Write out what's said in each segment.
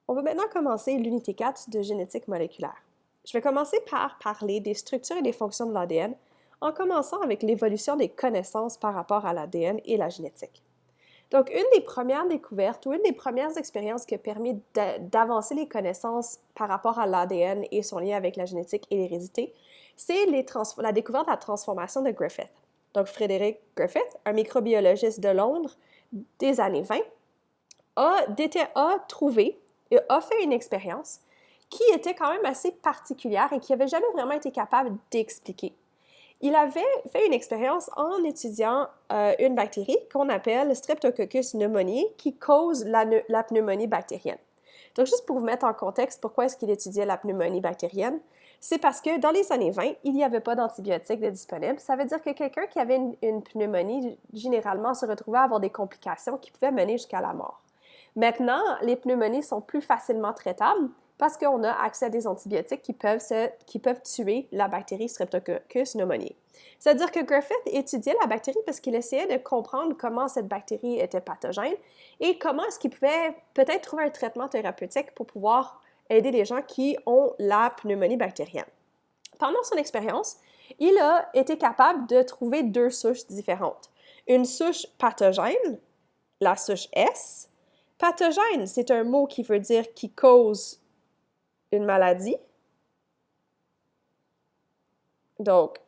On va maintenant commencer l'unité 4 de génétique moléculaire. Je vais commencer par parler des structures et des fonctions de l'ADN, en commençant avec l'évolution des connaissances par rapport à l'ADN et la génétique. Donc, une des premières découvertes ou une des premières expériences qui a permis d'avancer les connaissances par rapport à l'ADN et son lien avec la génétique et l'hérédité, c'est la découverte de la transformation de Griffith. Donc, Frédéric Griffith, un microbiologiste de Londres des années 20, a trouvé et a fait une expérience qui était quand même assez particulière et qui n'avait jamais vraiment été capable d'expliquer. Il avait fait une expérience en étudiant une bactérie qu'on appelle Streptococcus pneumoniae qui cause la pneumonie bactérienne. Donc, juste pour vous mettre en contexte, pourquoi est-ce qu'il étudiait la pneumonie bactérienne? C'est parce que dans les années 20, il n'y avait pas d'antibiotiques de disponibles. Ça veut dire que quelqu'un qui avait une pneumonie, généralement, se retrouvait à avoir des complications qui pouvaient mener jusqu'à la mort. Maintenant, les pneumonies sont plus facilement traitables parce qu'on a accès à des antibiotiques qui peuvent tuer la bactérie Streptococcus pneumoniae. C'est-à-dire que Griffith étudiait la bactérie parce qu'il essayait de comprendre comment cette bactérie était pathogène et comment est-ce qu'il pouvait peut-être trouver un traitement thérapeutique pour pouvoir aider les gens qui ont la pneumonie bactérienne. Pendant son expérience, il a été capable de trouver deux souches différentes. Une souche pathogène, la souche S. Pathogène, c'est un mot qui veut dire qui cause une maladie. Donc,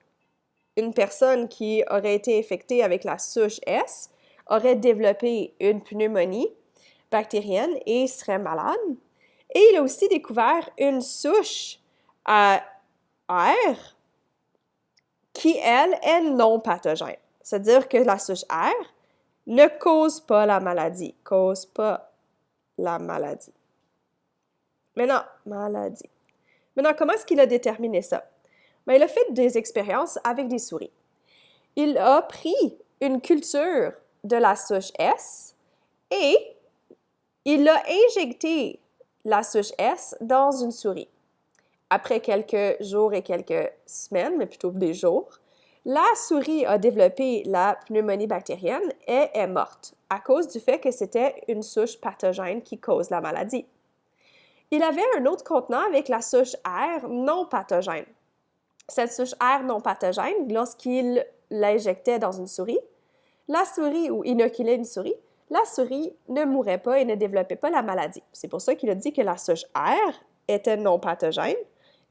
une personne qui aurait été infectée avec la souche S aurait développé une pneumonie bactérienne et serait malade. Et il a aussi découvert une souche R qui, elle, est non pathogène. C'est-à-dire que la souche R ne cause pas la maladie. Cause pas la maladie. Maintenant, comment est-ce qu'il a déterminé ça? Bien, il a fait des expériences avec des souris. Il a pris une culture de la souche S et il a injecté la souche S dans une souris. Après quelques jours et quelques semaines, mais plutôt des jours, la souris a développé la pneumonie bactérienne et est morte à cause du fait que c'était une souche pathogène qui cause la maladie. Il avait un autre contenant avec la souche R non pathogène. Cette souche R non pathogène, lorsqu'il l'injectait dans une souris, ou inoculait une souris, la souris ne mourait pas et ne développait pas la maladie. C'est pour ça qu'il a dit que la souche R était non pathogène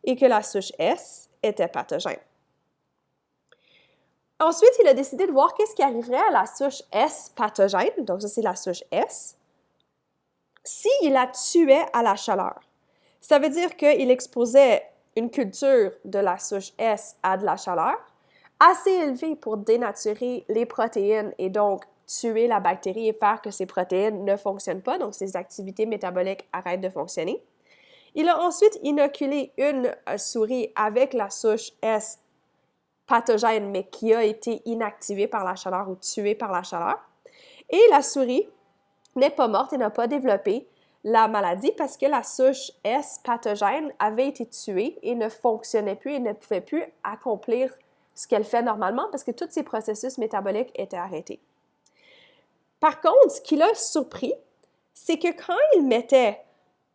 et que la souche S était pathogène. Ensuite, il a décidé de voir qu'est-ce qui arriverait à la souche S pathogène, donc ça c'est la souche S, s'il la tuait à la chaleur. Ça veut dire qu'il exposait une culture de la souche S à de la chaleur assez élevée pour dénaturer les protéines et donc tuer la bactérie et faire que ces protéines ne fonctionnent pas, donc ses activités métaboliques arrêtent de fonctionner. Il a ensuite inoculé une souris avec la souche S pathogène, mais qui a été inactivée par la chaleur ou tuée par la chaleur. Et la souris n'est pas morte et n'a pas développé la maladie parce que la souche S pathogène avait été tuée et ne fonctionnait plus et ne pouvait plus accomplir ce qu'elle fait normalement parce que tous ces processus métaboliques étaient arrêtés. Par contre, ce qui l'a surpris, c'est que quand il mettait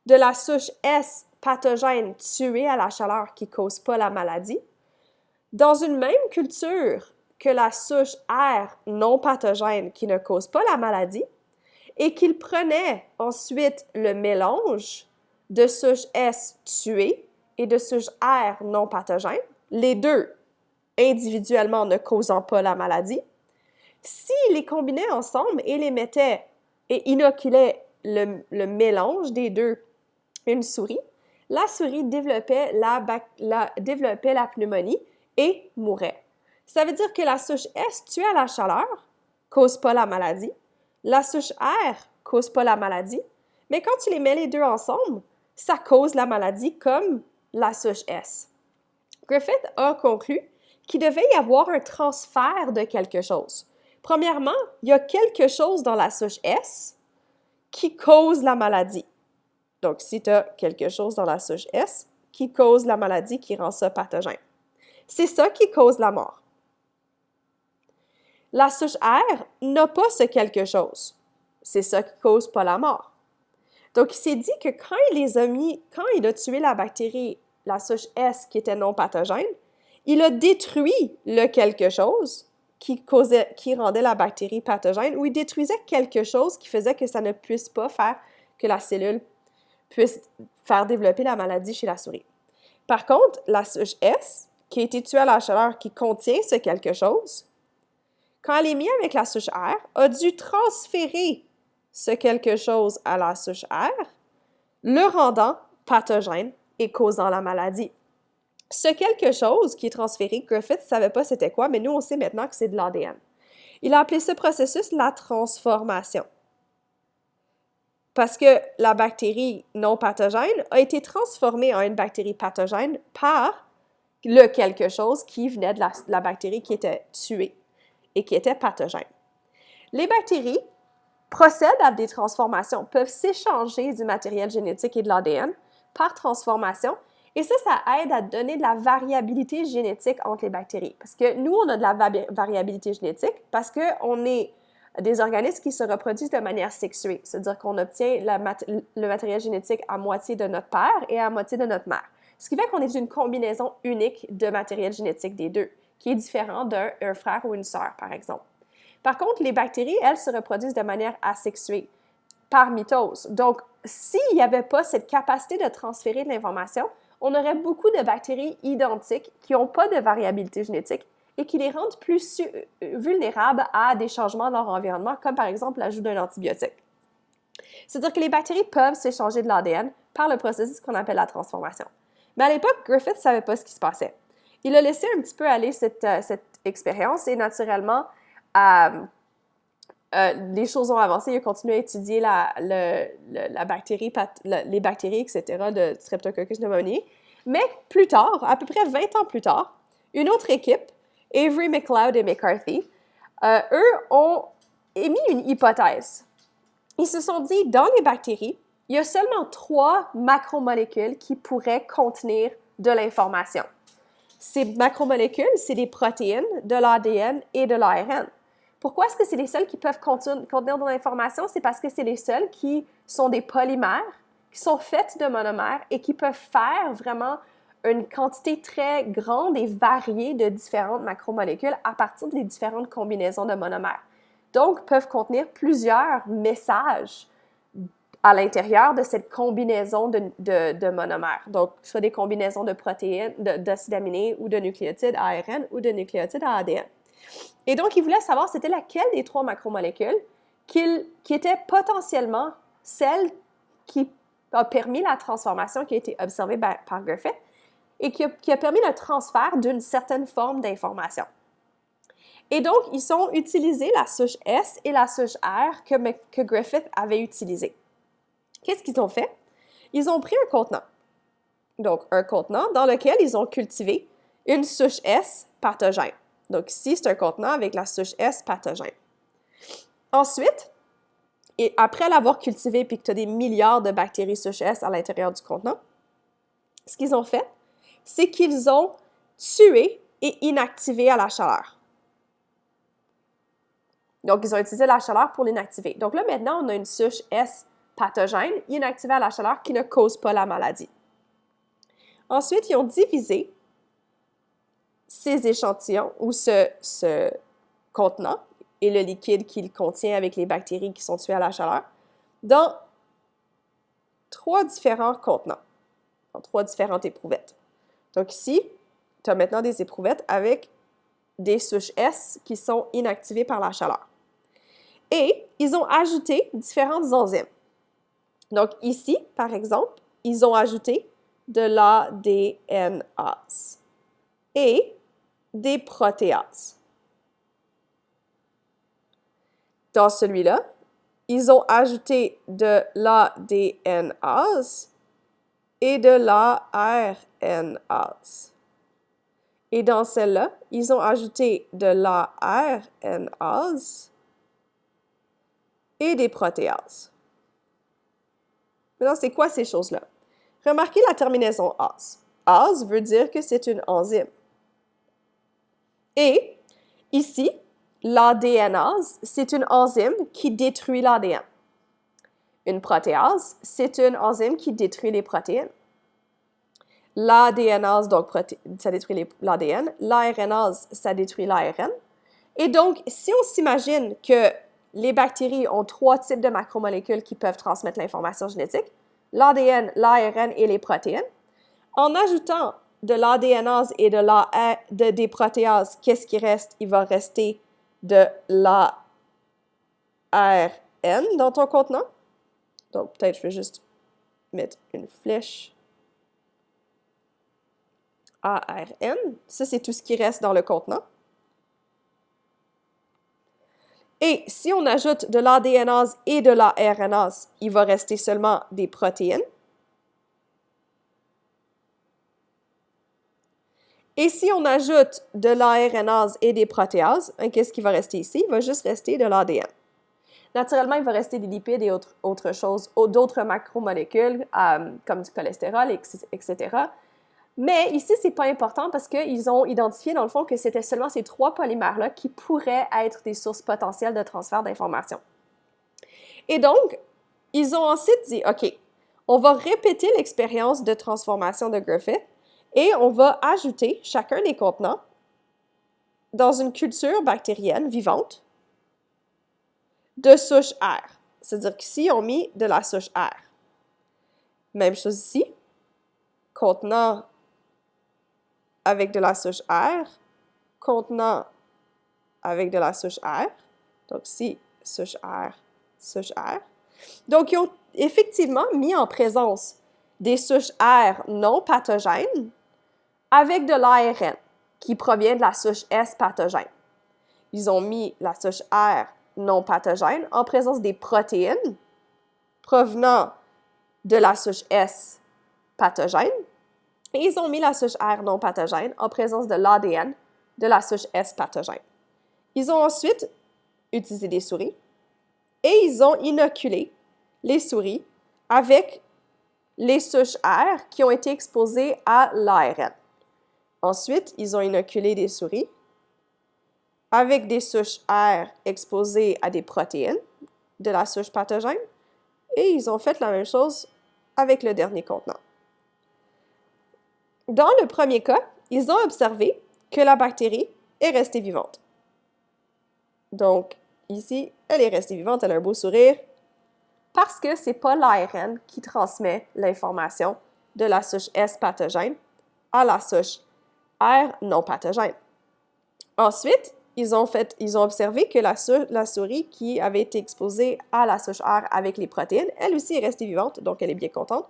de la souche S pathogène tuée à la chaleur qui ne cause pas la maladie, dans une même culture que la souche R non pathogène qui ne cause pas la maladie, et qu'il prenait ensuite le mélange de souche S tuée et de souche R non pathogène, les deux individuellement ne causant pas la maladie, s'il les combinait ensemble et les mettait et inoculait le mélange des deux une souris, la souris développait la pneumonie et mourait. Ça veut dire que la souche S tuée à la chaleur cause pas la maladie, la souche R cause pas la maladie, mais quand tu les mets les deux ensemble, ça cause la maladie comme la souche S. Griffith a conclu qu'il devait y avoir un transfert de quelque chose. Premièrement, il y a quelque chose dans la souche S qui cause la maladie. Donc, si tu as quelque chose dans la souche S qui cause la maladie, qui rend ça pathogène. C'est ça qui cause la mort. La souche R n'a pas ce quelque chose. C'est ça qui cause pas la mort. Donc, il s'est dit que quand il a tué la bactérie, la souche S qui était non pathogène, il a détruit le quelque chose qui rendait la bactérie pathogène, ou il détruisait quelque chose qui faisait que ça ne puisse pas faire que la cellule puisse faire développer la maladie chez la souris. Par contre, la souche S, qui a été tuée à la chaleur, qui contient ce quelque chose, quand elle est mise avec la souche R, a dû transférer ce quelque chose à la souche R, le rendant pathogène et causant la maladie. Ce quelque chose qui est transféré, Griffith ne savait pas c'était quoi, mais nous, on sait maintenant que c'est de l'ADN. Il a appelé ce processus la transformation. Parce que la bactérie non pathogène a été transformée en une bactérie pathogène par le quelque chose qui venait de la bactérie qui était tuée et qui était pathogène. Les bactéries procèdent à des transformations, peuvent s'échanger du matériel génétique et de l'ADN par transformation, et ça aide à donner de la variabilité génétique entre les bactéries. Parce que nous, on a de la variabilité génétique parce qu'on est des organismes qui se reproduisent de manière sexuée, c'est-à-dire qu'on obtient le matériel génétique à moitié de notre père et à moitié de notre mère. Ce qui fait qu'on est une combinaison unique de matériel génétique des deux, qui est différent d'un frère ou une sœur, par exemple. Par contre, les bactéries, elles, se reproduisent de manière asexuée, par mitose. Donc, s'il n'y avait pas cette capacité de transférer de l'information, on aurait beaucoup de bactéries identiques qui n'ont pas de variabilité génétique et qui les rendent plus vulnérables à des changements dans leur environnement, comme par exemple l'ajout d'un antibiotique. C'est-à-dire que les bactéries peuvent s'échanger de l'ADN par le processus qu'on appelle la transformation. Mais à l'époque, Griffith ne savait pas ce qui se passait. Il a laissé un petit peu aller cette expérience et naturellement, les choses ont avancé. Il a continué à étudier la bactérie, les bactéries, etc., de Streptococcus pneumoniae. Mais plus tard, à peu près 20 ans plus tard, une autre équipe, Avery, McLeod et McCarthy, eux ont émis une hypothèse. Ils se sont dit, dans les bactéries, il y a seulement 3 macromolécules qui pourraient contenir de l'information. Ces macromolécules, c'est des protéines, de l'ADN et de l'ARN. Pourquoi est-ce que c'est les seuls qui peuvent contenir de l'information? C'est parce que c'est les seuls qui sont des polymères, qui sont faits de monomères et qui peuvent faire vraiment une quantité très grande et variée de différentes macromolécules à partir des différentes combinaisons de monomères. Donc, peuvent contenir plusieurs messages à l'intérieur de cette combinaison de monomères. Donc, soit des combinaisons de protéines, d'acides aminés ou de nucléotides ARN ou de nucléotides ADN. Et donc, il voulait savoir c'était laquelle des 3 macromolécules qui était potentiellement celle qui a permis la transformation qui a été observée par Griffith et qui a permis le transfert d'une certaine forme d'information. Et donc, ils ont utilisé la souche S et la souche R que Griffith avait utilisées. Qu'est-ce qu'ils ont fait? Ils ont pris un contenant. Donc, un contenant dans lequel ils ont cultivé une souche S pathogène. Donc, ici, c'est un contenant avec la souche S pathogène. Ensuite, et après l'avoir cultivé et que tu as des milliards de bactéries souche S à l'intérieur du contenant, ce qu'ils ont fait, c'est qu'ils ont tué et inactivé à la chaleur. Donc, ils ont utilisé la chaleur pour l'inactiver. Donc là, maintenant, on a une souche S pathogène inactivée à la chaleur qui ne cause pas la maladie. Ensuite, ils ont divisé ces échantillons ou ce contenant et le liquide qu'il contient avec les bactéries qui sont tuées à la chaleur dans 3 différents contenants, dans 3 différentes éprouvettes. Donc ici, tu as maintenant des éprouvettes avec des souches S qui sont inactivées par la chaleur. Et ils ont ajouté différentes enzymes. Donc ici, par exemple, ils ont ajouté de l'ADNase et des protéases. Dans celui-là, ils ont ajouté de l'ADNase et de l'ARNase. Et dans celle-là, ils ont ajouté de l'ARNase et des protéases. Maintenant, c'est quoi ces choses-là? Remarquez la terminaison ase. Ase veut dire que c'est une enzyme. Et ici, l'ADNase, c'est une enzyme qui détruit l'ADN. Une protéase, c'est une enzyme qui détruit les protéines. L'ADNase, donc, ça détruit l'ADN. L'ARNase, ça détruit l'ARN. Et donc, si on s'imagine que les bactéries ont 3 types de macromolécules qui peuvent transmettre l'information génétique, l'ADN, l'ARN et les protéines, en ajoutant de l'ADNase et des protéases, qu'est-ce qui reste? Il va rester de l'ARN dans ton contenant. Donc, peut-être je vais juste mettre une flèche ARN. Ça, c'est tout ce qui reste dans le contenant. Et si on ajoute de l'ADNase et de l'ARNase, il va rester seulement des protéines. Et si on ajoute de l'ARNase et des protéases, qu'est-ce qui va rester ici? Il va juste rester de l'ADN. Naturellement, il va rester des lipides et autres choses, d'autres macromolécules, comme du cholestérol, etc. Mais ici, ce n'est pas important parce qu'ils ont identifié, dans le fond, que c'était seulement ces 3 polymères-là qui pourraient être des sources potentielles de transfert d'informations. Et donc, ils ont ensuite dit, OK, on va répéter l'expérience de transformation de Griffith et on va ajouter chacun des contenants dans une culture bactérienne vivante de souche R. C'est-à-dire qu'ici, on a mis de la souche R. Même chose ici, contenant avec de la souche R, contenant avec de la souche R. Donc ici, souche R, souche R. Donc, ils ont effectivement mis en présence des souches R non pathogènes avec de l'ARN qui provient de la souche S pathogène. Ils ont mis la souche R non pathogène en présence des protéines provenant de la souche S pathogène et ils ont mis la souche R non pathogène en présence de l'ADN de la souche S pathogène. Ils ont ensuite utilisé des souris et ils ont inoculé les souris avec les souches R qui ont été exposées à l'ARN. Ensuite, ils ont inoculé des souris avec des souches R exposées à des protéines de la souche pathogène et ils ont fait la même chose avec le dernier contenant. Dans le premier cas, ils ont observé que la bactérie est restée vivante. Donc, ici, elle est restée vivante, elle a un beau sourire, parce que ce n'est pas l'ARN qui transmet l'information de la souche S pathogène à la souche R non pathogène. Ensuite, ils ont observé que la souris qui avait été exposée à la souche R avec les protéines, elle aussi est restée vivante, donc elle est bien contente,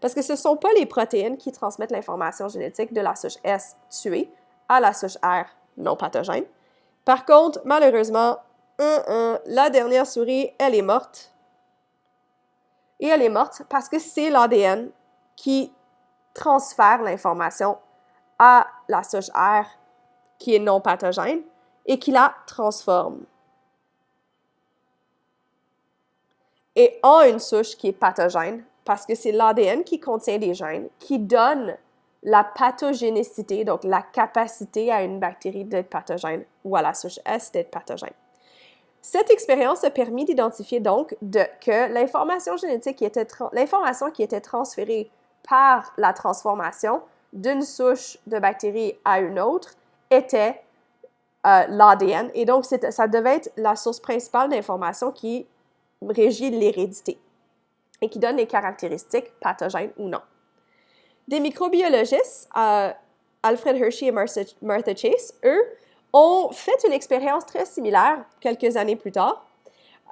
parce que ce ne sont pas les protéines qui transmettent l'information génétique de la souche S tuée à la souche R non pathogène. Par contre, malheureusement, la dernière souris, elle est morte. Et elle est morte parce que c'est l'ADN qui transfère l'information à la souche R qui est non pathogène et qui la transforme. Et en une souche qui est pathogène parce que c'est l'ADN qui contient des gènes qui donne la pathogénicité, donc la capacité à une bactérie d'être pathogène ou à la souche S d'être pathogène. Cette expérience a permis d'identifier donc que l'information génétique l'information qui était transférée par la transformation d'une souche de bactérie à une autre était l'ADN. Et donc, ça devait être la source principale d'information qui régit l'hérédité et qui donne les caractéristiques pathogènes ou non. Des microbiologistes, Alfred Hershey et Martha Chase, eux, ont fait une expérience très similaire quelques années plus tard.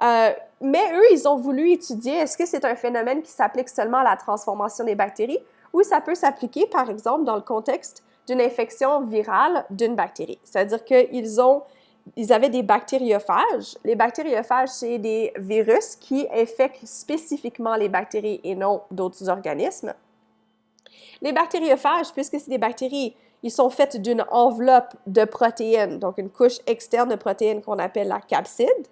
Mais eux, ils ont voulu étudier est-ce que c'est un phénomène qui s'applique seulement à la transformation des bactéries ou ça peut s'appliquer, par exemple, dans le contexte d'une infection virale d'une bactérie. C'est-à-dire qu'ils avaient des bactériophages. Les bactériophages, c'est des virus qui infectent spécifiquement les bactéries et non d'autres organismes. Les bactériophages, puisque c'est des bactéries, ils sont faits d'une enveloppe de protéines, donc une couche externe de protéines qu'on appelle la capside,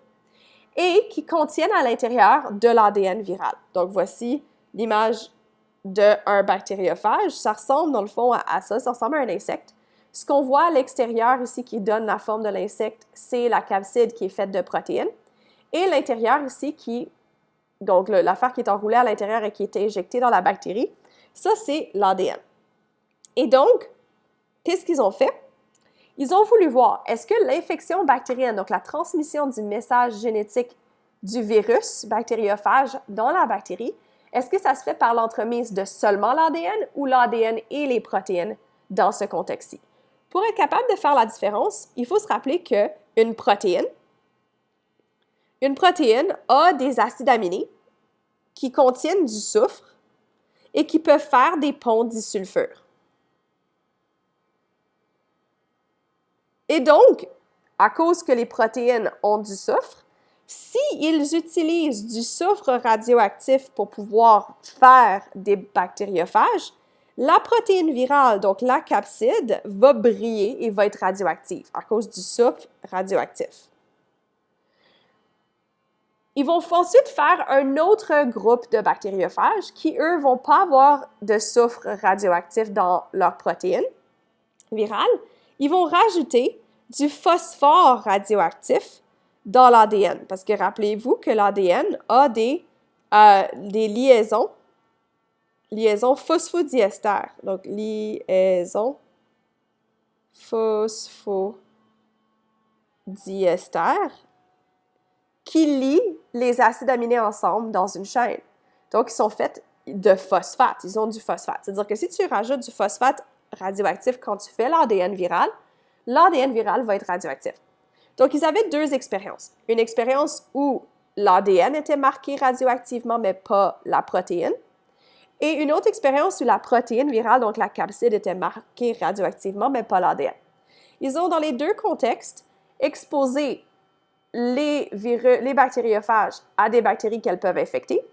et qui contiennent à l'intérieur de l'ADN viral. Donc, voici l'image d'un bactériophage. Ça ressemble, dans le fond, à ça. Ça ressemble à un insecte. Ce qu'on voit à l'extérieur ici qui donne la forme de l'insecte, c'est la capside qui est faite de protéines. Et l'intérieur ici qui donc l'affaire qui est enroulée à l'intérieur et qui est injectée dans la bactérie, ça, c'est l'ADN. Et donc, qu'est-ce qu'ils ont fait? Ils ont voulu voir, est-ce que l'infection bactérienne, donc la transmission du message génétique du virus bactériophage dans la bactérie, est-ce que ça se fait par l'entremise de seulement l'ADN ou l'ADN et les protéines dans ce contexte-ci? Pour être capable de faire la différence, il faut se rappeler qu'une protéine a des acides aminés qui contiennent du soufre et qui peuvent faire des ponts disulfure. Et donc, à cause que les protéines ont du soufre, s'ils utilisent du soufre radioactif pour pouvoir faire des bactériophages, la protéine virale, donc la capside, va briller et va être radioactive à cause du soufre radioactif. Ils vont ensuite faire un autre groupe de bactériophages qui, eux, ne vont pas avoir de soufre radioactif dans leur protéine virale. Ils vont rajouter du phosphore radioactif dans l'ADN. Parce que rappelez-vous que l'ADN a des liaisons phosphodiester. Donc, liaison phosphodiester qui lient les acides aminés ensemble dans une chaîne. Donc, ils sont faits de phosphate. Ils ont du phosphate. C'est-à-dire que si tu rajoutes du phosphate radioactif quand tu fais l'ADN viral va être radioactif. Donc, ils avaient deux expériences. Une expérience où l'ADN était marqué radioactivement, mais pas la protéine. Et une autre expérience où la protéine virale, donc la capside, était marquée radioactivement, mais pas l'ADN. Ils ont, dans les deux contextes, exposé les bactériophages à des bactéries qu'elles peuvent infecter.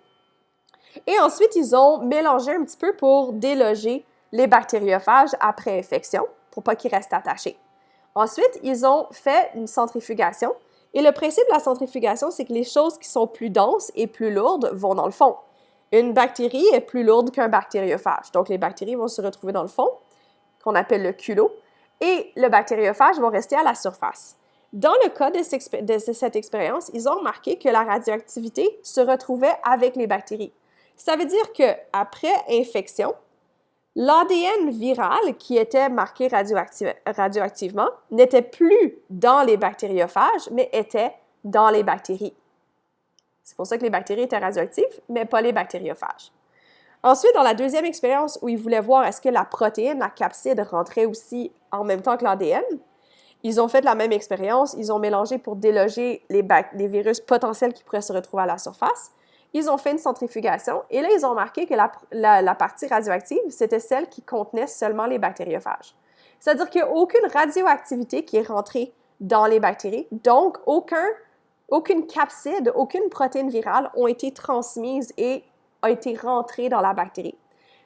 Et ensuite, ils ont mélangé un petit peu pour déloger les bactériophages après infection, pour pas qu'ils restent attachés. Ensuite, ils ont fait une centrifugation. Et le principe de la centrifugation, c'est que les choses qui sont plus denses et plus lourdes vont dans le fond. Une bactérie est plus lourde qu'un bactériophage. Donc, les bactéries vont se retrouver dans le fond, qu'on appelle le culot, et le bactériophage va rester à la surface. Dans le cas de cette expérience, ils ont remarqué que la radioactivité se retrouvait avec les bactéries. Ça veut dire qu'après infection, l'ADN viral qui était marqué radioactivement n'était plus dans les bactériophages, mais était dans les bactéries. C'est pour ça que les bactéries étaient radioactives, mais pas les bactériophages. Ensuite, dans la deuxième expérience où ils voulaient voir est-ce que la protéine, la capside, rentrait aussi en même temps que l'ADN, ils ont fait la même expérience. Ils ont mélangé pour déloger les virus potentiels qui pourraient se retrouver à la surface. Ils ont fait une centrifugation et là, ils ont remarqué que la partie radioactive, c'était celle qui contenait seulement les bactériophages. C'est-à-dire qu'il n'y a aucune radioactivité qui est rentrée dans les bactéries, donc aucune capside, aucune protéine virale ont été transmises et a été rentrée dans la bactérie.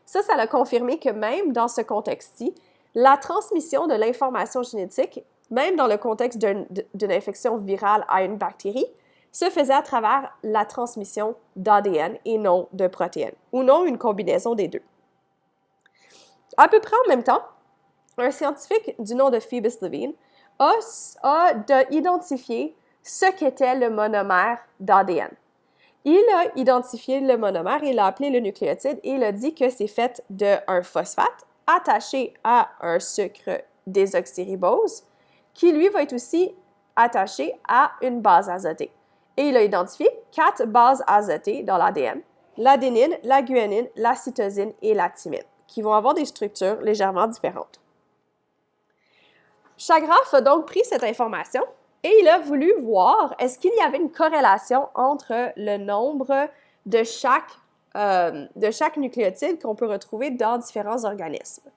Ça a confirmé que même dans ce contexte-ci, la transmission de l'information génétique, même dans le contexte d'une infection virale à une bactérie, se faisait à travers la transmission d'ADN et non de protéines, ou non une combinaison des deux. À peu près en même temps, un scientifique du nom de Phoebus Levine a identifié ce qu'était le monomère d'ADN. Il a identifié le monomère, il l'a appelé le nucléotide et il a dit que c'est fait d'un phosphate attaché à un sucre désoxyribose qui, lui, va être aussi attaché à une base azotée. Et il a identifié 4 bases azotées dans l'ADN, l'adénine, la guanine, la cytosine et la thymine, qui vont avoir des structures légèrement différentes. Chagraph a donc pris cette information et il a voulu voir est-ce qu'il y avait une corrélation entre le nombre de chaque nucléotide qu'on peut retrouver dans différents organismes.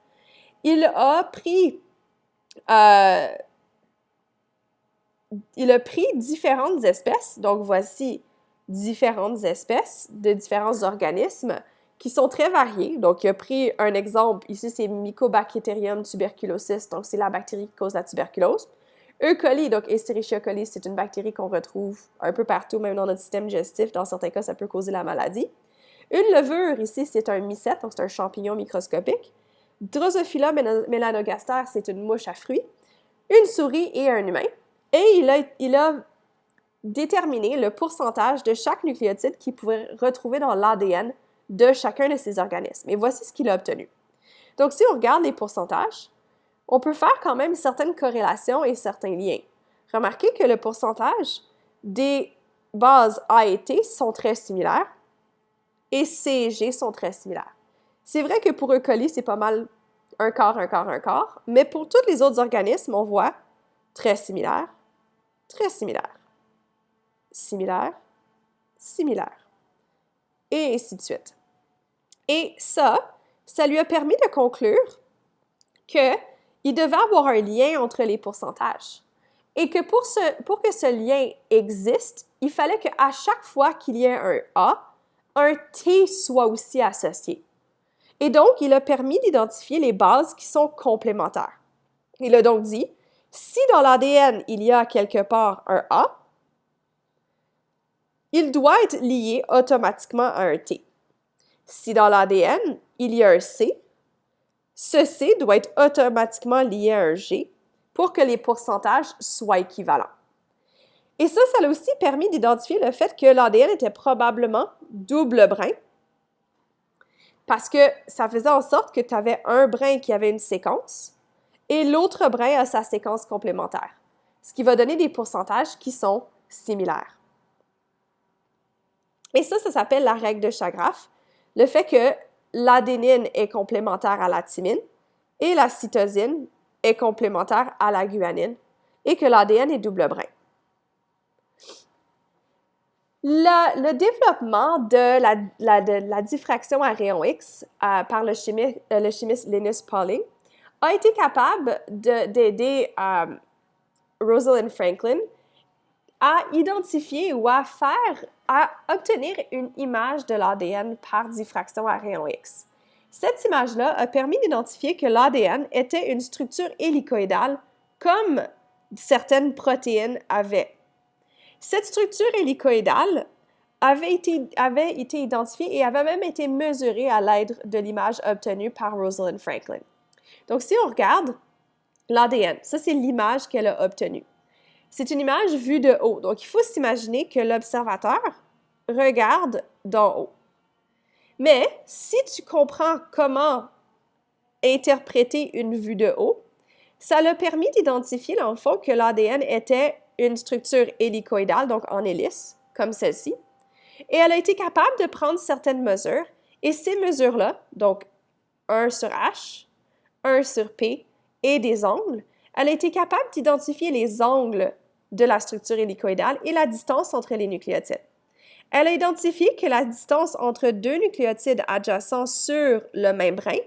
Il a pris différentes espèces, donc voici différentes espèces de différents organismes qui sont très variés. Donc, il a pris un exemple, ici c'est Mycobacterium tuberculosis, donc c'est la bactérie qui cause la tuberculose. E. coli, donc Escherichia coli, c'est une bactérie qu'on retrouve un peu partout, même dans notre système digestif. Dans certains cas, ça peut causer la maladie. Une levure, ici, c'est un mycète, donc c'est un champignon microscopique. Drosophila melanogaster, c'est une mouche à fruits. Une souris et un humain. Et il a déterminer le pourcentage de chaque nucléotide qu'il pouvait retrouver dans l'ADN de chacun de ces organismes. Et voici ce qu'il a obtenu. Donc, si on regarde les pourcentages, on peut faire quand même certaines corrélations et certains liens. Remarquez que le pourcentage des bases A et T sont très similaires et C et G sont très similaires. C'est vrai que pour E. coli, c'est pas mal un quart, un quart, un quart, mais pour tous les autres organismes, on voit très similaire, similaire, similaire, et ainsi de suite. Et ça lui a permis de conclure qu'il devait avoir un lien entre les pourcentages. Et que pour que ce lien existe, il fallait qu'à chaque fois qu'il y ait un A, un T soit aussi associé. Et donc, il a permis d'identifier les bases qui sont complémentaires. Il a donc dit, si dans l'ADN, il y a quelque part un A, il doit être lié automatiquement à un T. Si dans l'ADN, il y a un C, ce C doit être automatiquement lié à un G pour que les pourcentages soient équivalents. Et ça l'a aussi permis d'identifier le fait que l'ADN était probablement double brin, parce que ça faisait en sorte que tu avais un brin qui avait une séquence et l'autre brin a sa séquence complémentaire, ce qui va donner des pourcentages qui sont similaires. Et ça s'appelle la règle de Chagraph, le fait que l'adénine est complémentaire à la thymine et la cytosine est complémentaire à la guanine et que l'ADN est double brin. Le développement de la diffraction à rayon X par le chimiste Linus Pauling a été capable d'aider Rosalind Franklin à identifier ou à obtenir une image de l'ADN par diffraction à rayon X. Cette image-là a permis d'identifier que l'ADN était une structure hélicoïdale comme certaines protéines avaient. Cette structure hélicoïdale avait été identifiée et avait même été mesurée à l'aide de l'image obtenue par Rosalind Franklin. Donc, si on regarde l'ADN, ça c'est l'image qu'elle a obtenue. C'est une image vue de haut. Donc, il faut s'imaginer que l'observateur regarde d'en haut. Mais si tu comprends comment interpréter une vue de haut, ça l'a permis d'identifier, dans le fond, que l'ADN était une structure hélicoïdale, donc en hélice, comme celle-ci. Et elle a été capable de prendre certaines mesures. Et ces mesures-là, donc 1 sur H, 1 sur P et des angles, elle a été capable d'identifier les angles de la structure hélicoïdale et la distance entre les nucléotides. Elle a identifié que la distance entre deux nucléotides adjacents sur le même brin,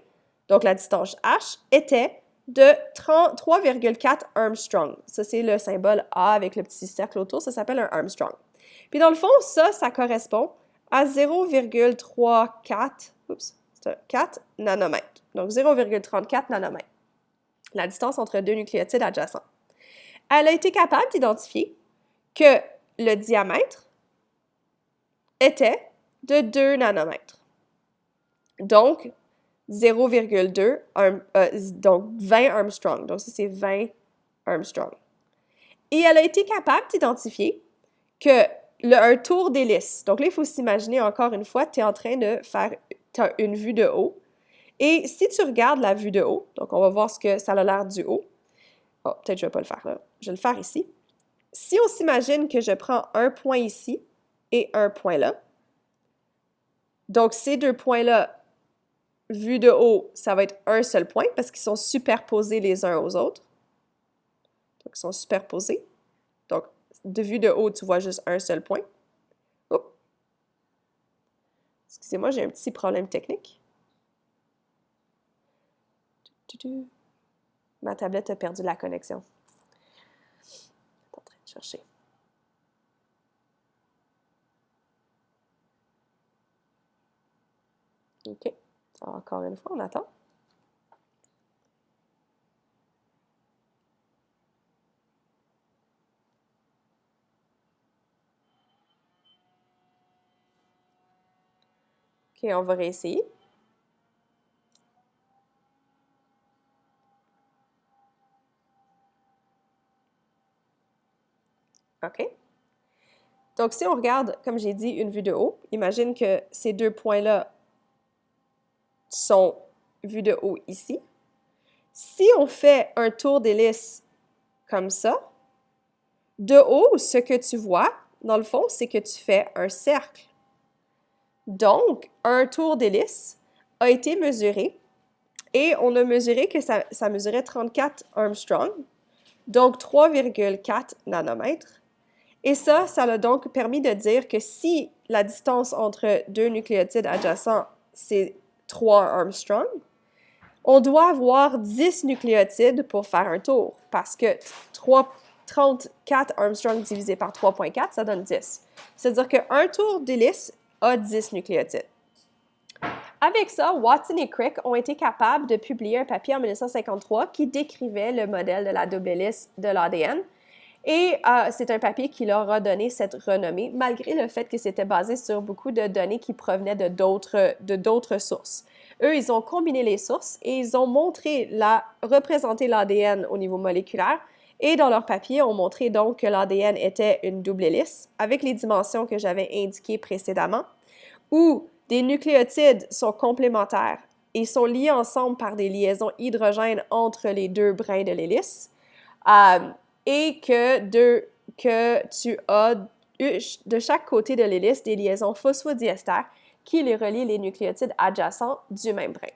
donc la distance H, était de 3,4 Armstrong. Ça, c'est le symbole A avec le petit cercle autour, ça s'appelle un Armstrong. Puis dans le fond, ça correspond à 4 nanomètres. Donc 0,34 nanomètres. La distance entre deux nucléotides adjacents. Elle a été capable d'identifier que le diamètre était de 2 nanomètres. Donc, 0,2, donc 20 Armstrong. Donc, ça, c'est 20 Armstrong. Et elle a été capable d'identifier que un tour d'hélice, donc là, il faut s'imaginer encore une fois, tu es en train de faire une vue de haut. Et si tu regardes la vue de haut, donc on va voir ce que ça a l'air du haut. Oh, peut-être que je ne vais pas le faire là. Je vais le faire ici. Si on s'imagine que je prends un point ici et un point là, donc ces deux points-là, vus de haut, ça va être un seul point parce qu'ils sont superposés les uns aux autres. Donc, ils sont superposés. Donc, de vue de haut, tu vois juste un seul point. Oups. Excusez-moi, j'ai un petit problème technique. Ma tablette a perdu la connexion. Je suis en train de chercher. OK. Encore une fois, on attend. OK, on va réessayer. OK. Donc, si on regarde, comme j'ai dit, une vue de haut, imagine que ces deux points-là sont vus de haut ici. Si on fait un tour d'hélice comme ça, de haut, ce que tu vois, dans le fond, c'est que tu fais un cercle. Donc, un tour d'hélice a été mesuré et on a mesuré que ça mesurait 34 Armstrong, donc 3,4 nanomètres. Et ça l'a donc permis de dire que si la distance entre deux nucléotides adjacents, c'est 3 Armstrong, on doit avoir 10 nucléotides pour faire un tour, parce que 34 Armstrong divisé par 3,4, ça donne 10. C'est-à-dire qu'un tour d'hélice a 10 nucléotides. Avec ça, Watson et Crick ont été capables de publier un papier en 1953 qui décrivait le modèle de la double hélice de l'ADN. Et c'est un papier qui leur a donné cette renommée, malgré le fait que c'était basé sur beaucoup de données qui provenaient de d'autres sources. Eux, ils ont combiné les sources et ils ont représenté l'ADN au niveau moléculaire. Et dans leur papier, ont montré donc que l'ADN était une double hélice, avec les dimensions que j'avais indiquées précédemment, où des nucléotides sont complémentaires et sont liés ensemble par des liaisons hydrogènes entre les deux brins de l'hélice. Et que tu as de chaque côté de l'hélice des liaisons phosphodiestères qui les relient les nucléotides adjacents du même brin.